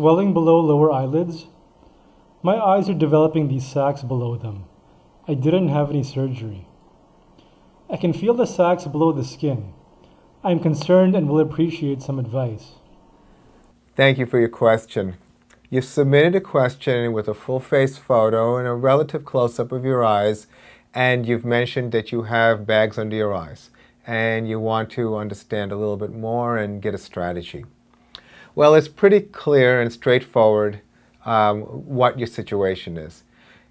swelling below lower eyelids? My eyes are developing these sacs below them. I didn't have any surgery. I can feel the sacs below the skin. I am concerned and will appreciate some advice. Thank you for your question. You've submitted a question with a full-face photo and a relative close-up of your eyes, and you've mentioned that you have bags under your eyes, and you want to understand a little bit more and get a strategy. Well, it's pretty clear and straightforward what your situation is.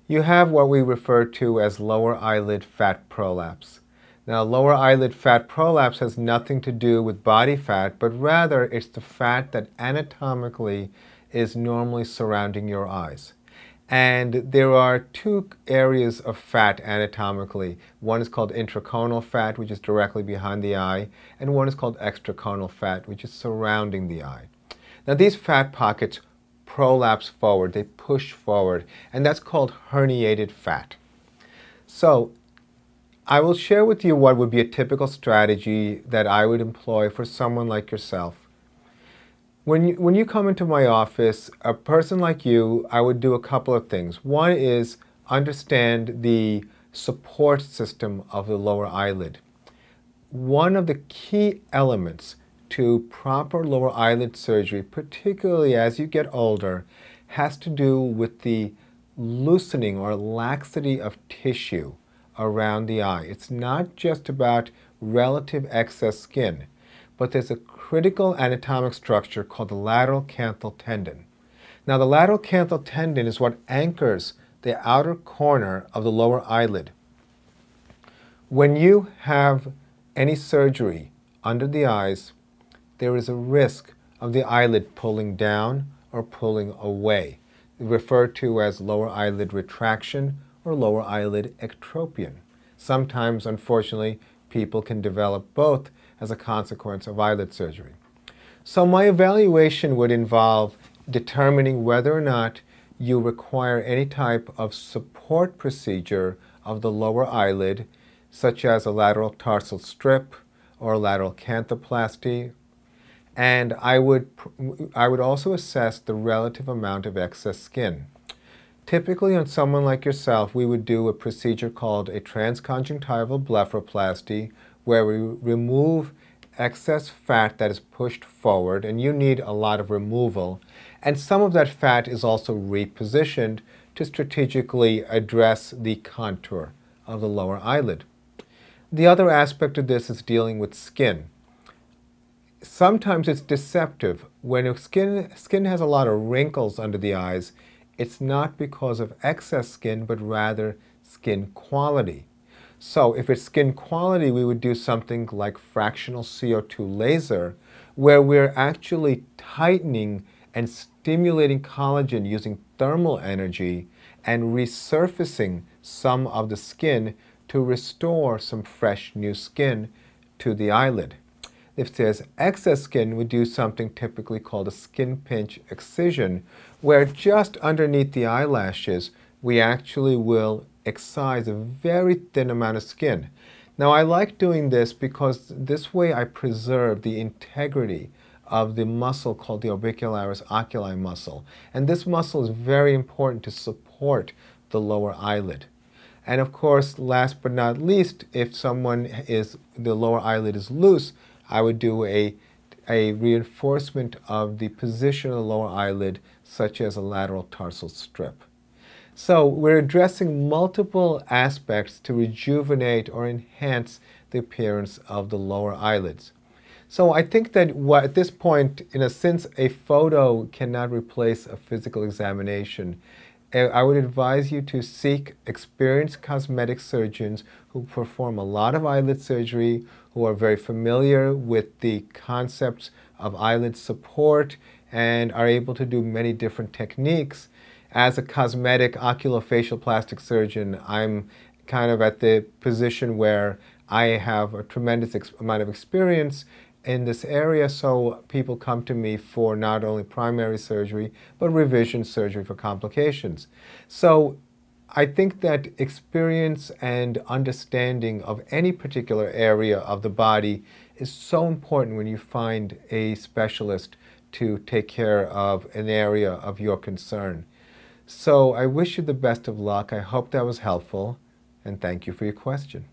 You have what we refer to as lower eyelid fat prolapse. Now, lower eyelid fat prolapse has nothing to do with body fat, but rather it's the fat that anatomically is normally surrounding your eyes. And there are two areas of fat anatomically. One is called intraconal fat, which is directly behind the eye, and one is called extraconal fat, which is surrounding the eye. Now, these fat pockets prolapse forward, they push forward, and that's called herniated fat. So, I will share with you what would be a typical strategy that I would employ for someone like yourself. When you come into my office, a person like you, I would do a couple of things. One is understand the support system of the lower eyelid. One of the key elements to proper lower eyelid surgery, particularly as you get older, has to do with the loosening or laxity of tissue around the eye. It's not just about relative excess skin, but there's a critical anatomic structure called the lateral canthal tendon. Now, the lateral canthal tendon is what anchors the outer corner of the lower eyelid. When you have any surgery under the eyes, there is a risk of the eyelid pulling down or pulling away, referred to as lower eyelid retraction or lower eyelid ectropion. Sometimes, unfortunately, people can develop both as a consequence of eyelid surgery. So my evaluation would involve determining whether or not you require any type of support procedure of the lower eyelid, such as a lateral tarsal strip or lateral canthoplasty. And I would also assess the relative amount of excess skin. Typically, on someone like yourself, we would do a procedure called a transconjunctival blepharoplasty, where we remove excess fat that is pushed forward, and you need a lot of removal. And some of that fat is also repositioned to strategically address the contour of the lower eyelid. The other aspect of this is dealing with skin. Sometimes it's deceptive. When skin has a lot of wrinkles under the eyes, it's not because of excess skin, but rather skin quality. So if it's skin quality, we would do something like fractional CO2 laser, where we're actually tightening and stimulating collagen using thermal energy and resurfacing some of the skin to restore some fresh new skin to the eyelid. If there's excess skin, we do something typically called a skin pinch excision, where just underneath the eyelashes, we actually will excise a very thin amount of skin. Now, I like doing this because this way I preserve the integrity of the muscle called the orbicularis oculi muscle. And this muscle is very important to support the lower eyelid. And of course, last but not least, if the lower eyelid is loose, I would do a reinforcement of the position of the lower eyelid, such as a lateral tarsal strip. So we're addressing multiple aspects to rejuvenate or enhance the appearance of the lower eyelids. So I think that at this point, since a photo cannot replace a physical examination, I would advise you to seek experienced cosmetic surgeons who perform a lot of eyelid surgery, who are very familiar with the concepts of eyelid support and are able to do many different techniques. As a cosmetic oculofacial plastic surgeon, I'm kind of at the position where I have a tremendous amount of experience in this area, so people come to me for not only primary surgery, but revision surgery for complications. So I think that experience and understanding of any particular area of the body is so important when you find a specialist to take care of an area of your concern. So I wish you the best of luck. I hope that was helpful, and thank you for your question.